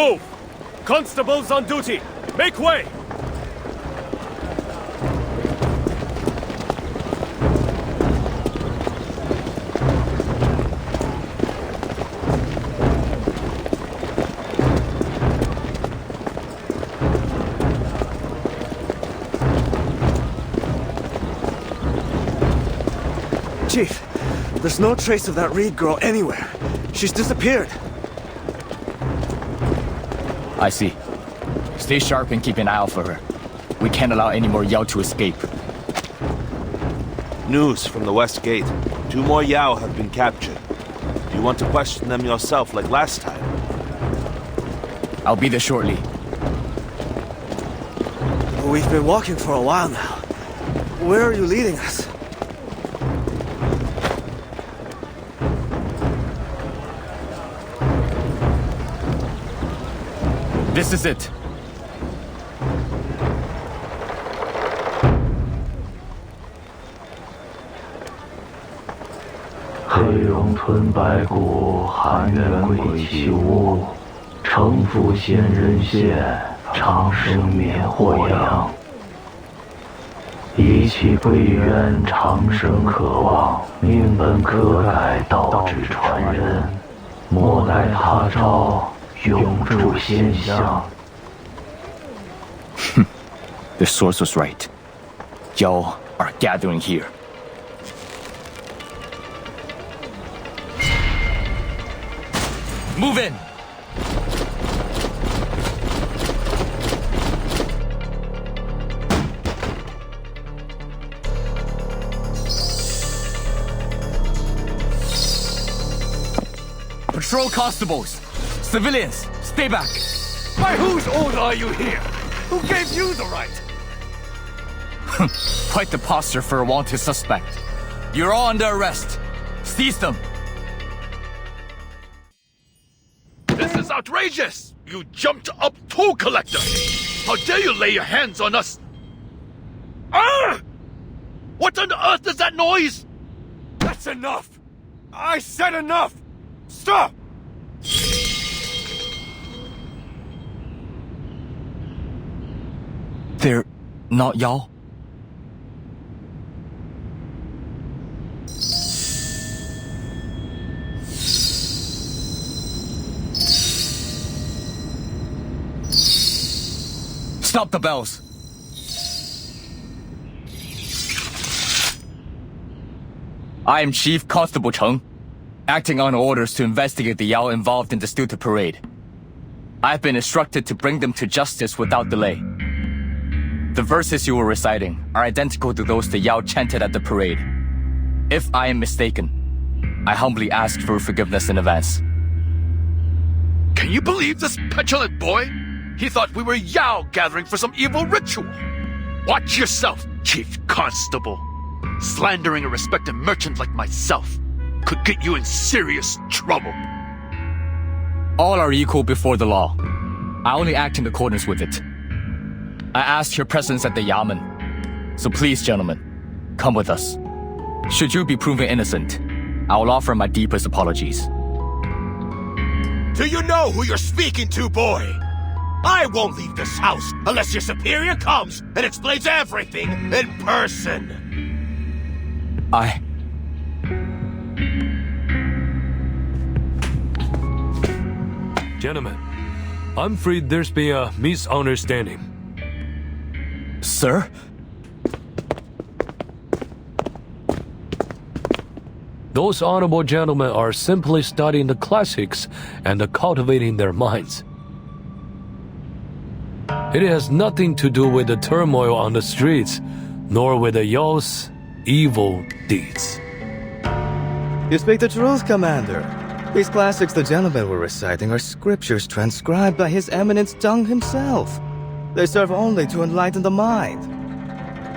Move! Constables on duty! Make way! Chief, there's no trace of that Reed girl anywhere. She's disappeared. I see. Stay sharp and keep an eye out for her. We can't allow any more Yao to escape. News from the West Gate. 2 more Yao have been captured. Do you want to question them yourself like last time? I'll be there shortly. We've been walking for a while now. Where are you leading us? This is it. The source was right. Yao are gathering here. Move in! Patrol constables! Civilians, stay back! By whose order are you here? Who gave you the right? Quite the posture for a wanted suspect. You're all under arrest. Seize them. This is outrageous! You jumped up toll collector! How dare you lay your hands on us? Ah! What on earth is that noise? That's enough! I said enough! Stop! They're not Yao? Stop the bells! I am Chief Constable Cheng, acting on orders to investigate the Yao involved in the stupid parade. I've been instructed to bring them to justice without delay. The verses you were reciting are identical to those the Yao chanted at the parade. If I am mistaken, I humbly ask for forgiveness in advance. Can you believe this petulant boy? He thought we were Yao gathering for some evil ritual. Watch yourself, Chief Constable. Slandering a respected merchant like myself could get you in serious trouble. All are equal before the law. I only act in accordance with it. I ask your presence at the Yamen. So please, gentlemen, come with us. Should you be proven innocent, I will offer my deepest apologies. Do you know who you're speaking to, boy? I won't leave this house unless your superior comes and explains everything in person. Gentlemen, I'm afraid there's been a misunderstanding. Sir? Those honorable gentlemen are simply studying the classics and cultivating their minds. It has nothing to do with the turmoil on the streets, nor with the Yao's evil deeds. You speak the truth, Commander. These classics the gentlemen were reciting are scriptures transcribed by His Eminence Zhang himself. They serve only to enlighten the mind.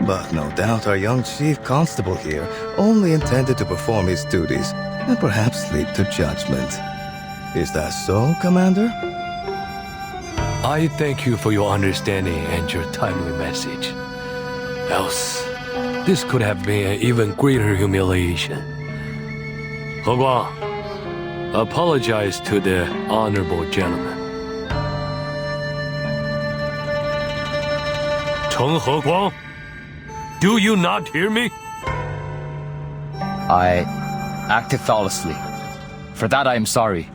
But no doubt our young Chief Constable here only intended to perform his duties and perhaps lead to judgment. Is that so, Commander? I thank you for your understanding and your timely message. Else, this could have been an even greater humiliation. He Guang, apologize to the honorable gentleman. Cheng Heguang, do you not hear me? I acted thoughtlessly. For that I am sorry,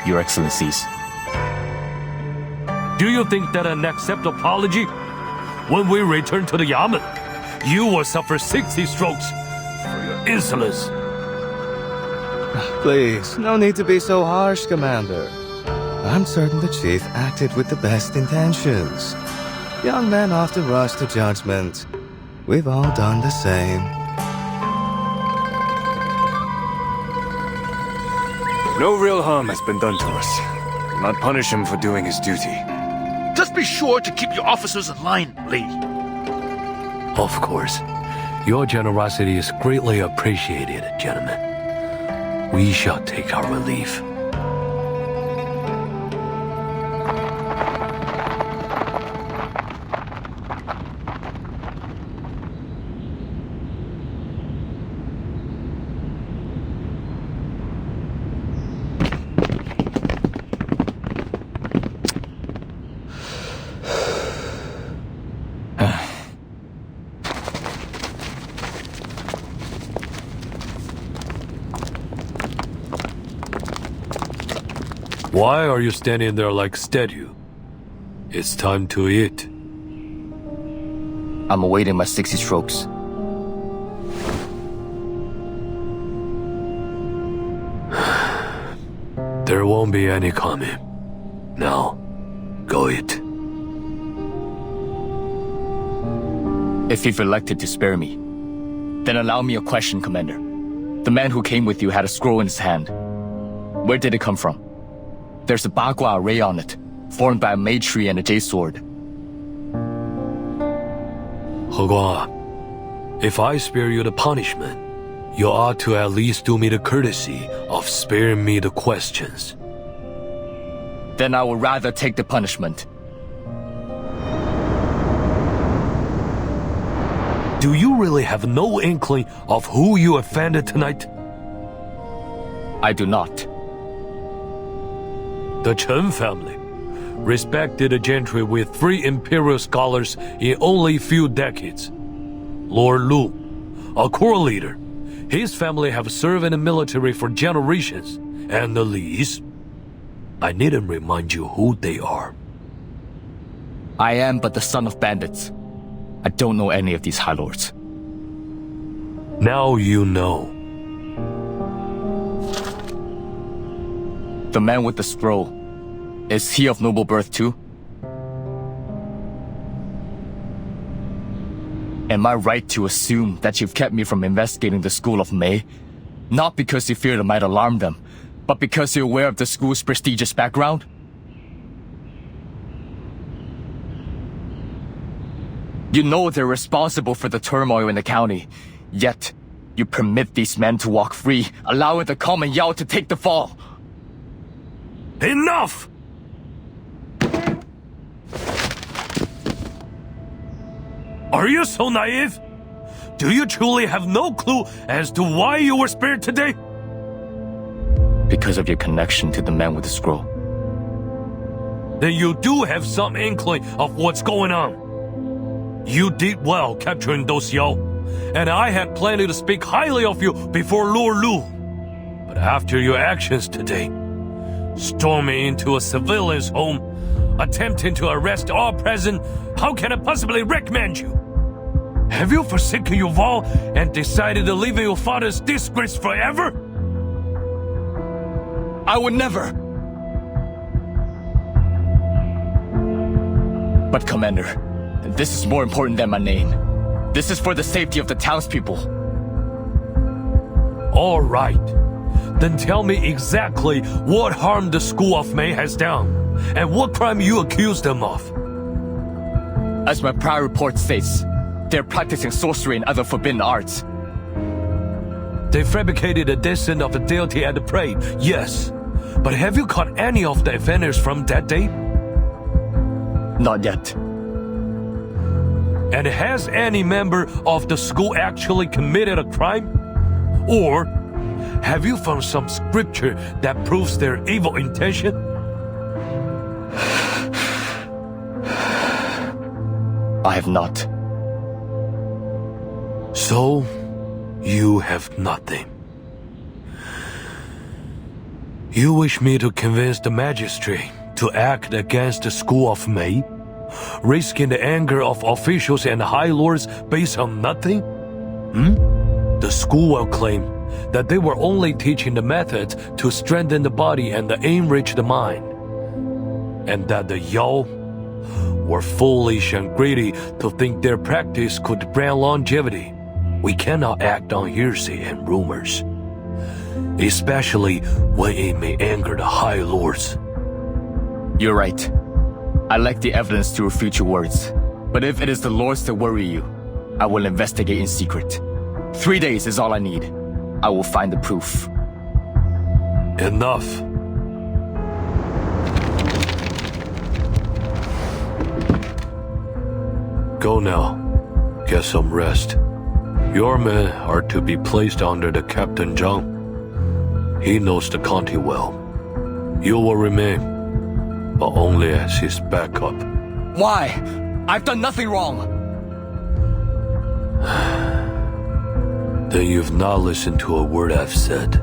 Your Excellencies. Do you think that an acceptable apology? When we return to the Yamen, you will suffer 60 strokes for your insolence. Please, no need to be so harsh, Commander. I'm certain the Chief acted with the best intentions. Young men often rush to judgment. We've all done the same. No real harm has been done to us. Do not punish him for doing his duty. Just be sure to keep your officers in line, Lee. Of course. Your generosity is greatly appreciated, gentlemen. We shall take our relief. Why are you standing there like a statue? It's time to eat. I'm awaiting my 60 strokes. There won't be any coming. Now, go eat. If you've elected to spare me, then allow me a question, Commander. The man who came with you had a scroll in his hand. Where did it come from? There's a Bagua array on it, formed by a Mei tree and a Jade sword. Heguang, if I spare you the punishment, you ought to at least do me the courtesy of sparing me the questions. Then I would rather take the punishment. Do you really have no inkling of who you offended tonight? I do not. The Chen family, respected gentry with 3 imperial scholars in only a few decades. Lord Lu, a corps leader. His family have served in the military for generations. And the Lees, I needn't remind you who they are. I am but the son of bandits. I don't know any of these High Lords. Now you know. The man with the scroll, is he of noble birth too? Am I right to assume that you've kept me from investigating the school of Mei? Not because you feared it might alarm them, but because you're aware of the school's prestigious background? You know they're responsible for the turmoil in the county, yet you permit these men to walk free, allowing the common Yao to take the fall. Enough! Are you so naive? Do you truly have no clue as to why you were spared today? Because of your connection to the man with the scroll. Then you do have some inkling of what's going on. You did well capturing those Yao, and I had plenty to speak highly of you before Lord Lu. But after your actions today, storming into a civilian's home, attempting to arrest all present, how can I possibly recommend you? Have you forsaken your vow and decided to live in your father's disgrace forever? I would never! But Commander, this is more important than my name. This is for the safety of the townspeople. All right. Then tell me exactly what harm the School of Mei has done, and what crime you accuse them of. As my prior report states, they're practicing sorcery and other forbidden arts. They fabricated a descent of a deity at the parade, yes. But have you caught any of the offenders from that day? Not yet. And has any member of the school actually committed a crime? Or have you found some scripture that proves their evil intention? I have not. So, you have nothing. You wish me to convince the magistrate to act against the school of Mei, risking the anger of officials and high lords based on nothing? The school will claim that they were only teaching the methods to strengthen the body and enrich the mind, and that the Yao were foolish and greedy to think their practice could bring longevity. We cannot act on hearsay and rumors, especially when it may anger the high lords. You're right. I lack the evidence to refute your words. But if it is the lords that worry you, I will investigate in secret. 3 days is all I need. I will find the proof. Enough. Go now. Get some rest. Your men are to be placed under the Captain Zhang. He knows the county well. You will remain, but only as his backup. Why? I've done nothing wrong. Then you've not listened to a word I've said.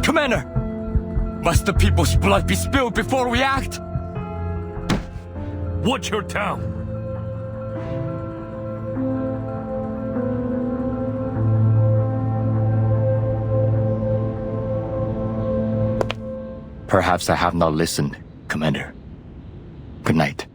Commander! Must the people's blood be spilled before we act? Watch your tongue! Perhaps I have not listened, Commander. Good night.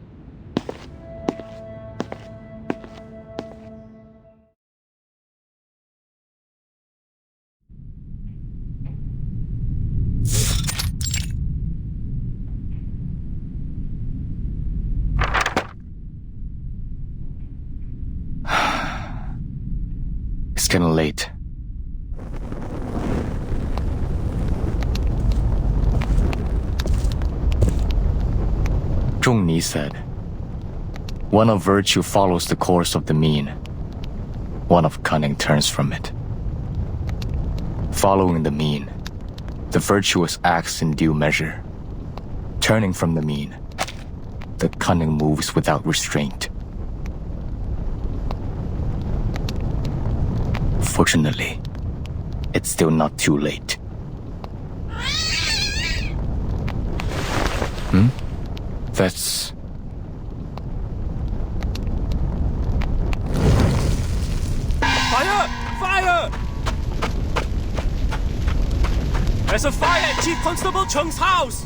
It's getting late. Zhongni said, "One of virtue follows the course of the mean. One of cunning turns from it." Following the mean, the virtuous acts in due measure. Turning from the mean, the cunning moves without restraint. Fortunately, it's still not too late. That's... Fire! Fire! There's a fire at Chief Constable Cheng's house!